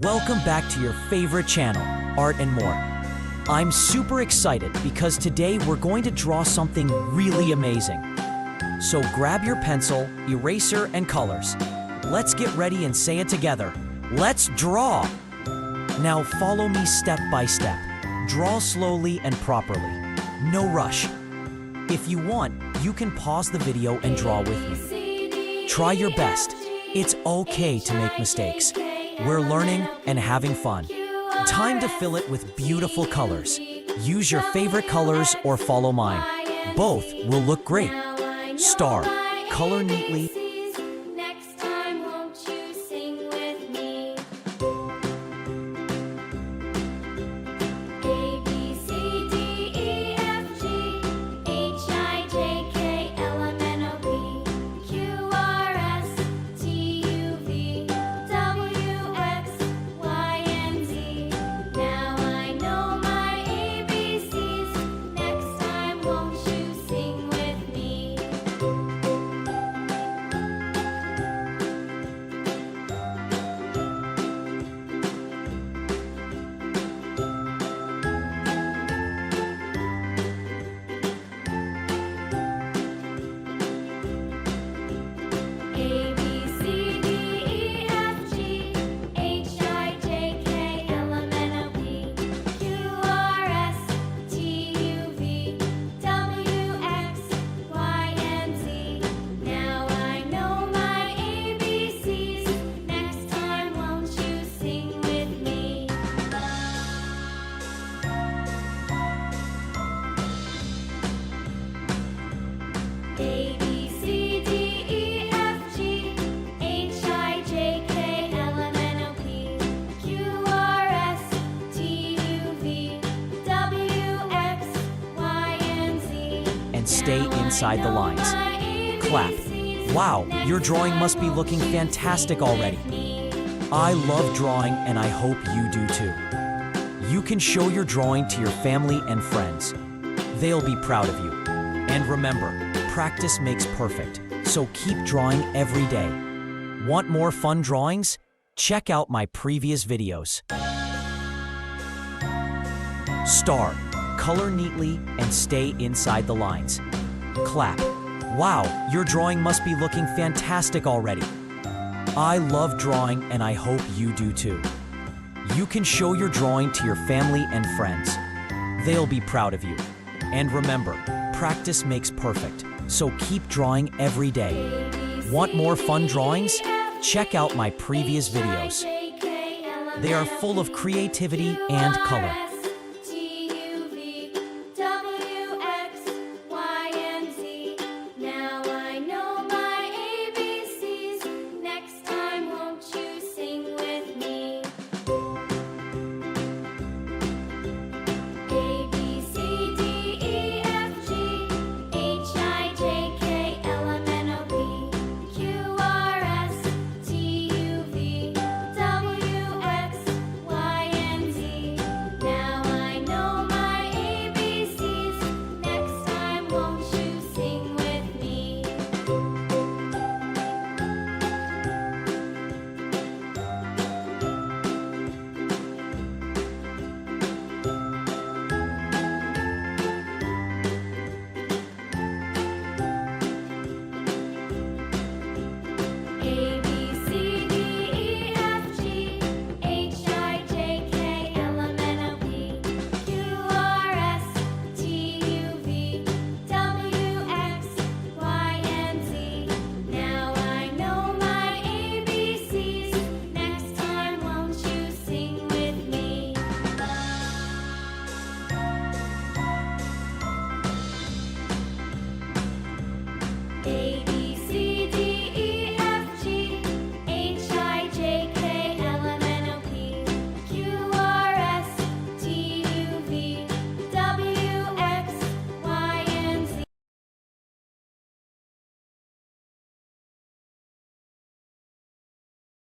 Welcome back to your favorite channel, Art and More. I'm super excited because today we're going to draw something really amazing. So grab your pencil, eraser, and colors. Let's get ready and say it together. Let's draw! Now follow me step by step. Draw slowly and properly. No rush. If you want, you can pause the video and draw with me. Try your best. It's okay to make mistakes. We're learning and having fun. Time to fill it with beautiful colors. Use your favorite colors or follow mine. Both will look great. Star. Color neatly. Stay inside the lines. Clap. Wow, your drawing must be looking fantastic already. I love drawing and I hope you do too. You can show your drawing to your family and friends. They'll be proud of you. And remember, practice makes perfect, so keep drawing every day. Want more fun drawings? Check out my previous videos. Star. Color neatly and stay inside the lines. Clap. Wow, your drawing must be looking fantastic already. I love drawing and I hope you do too. You can show your drawing to your family and friends. They'll be proud of you. And remember, practice makes perfect, so keep drawing every day. Want more fun drawings? Check out my previous videos. They are full of creativity and color.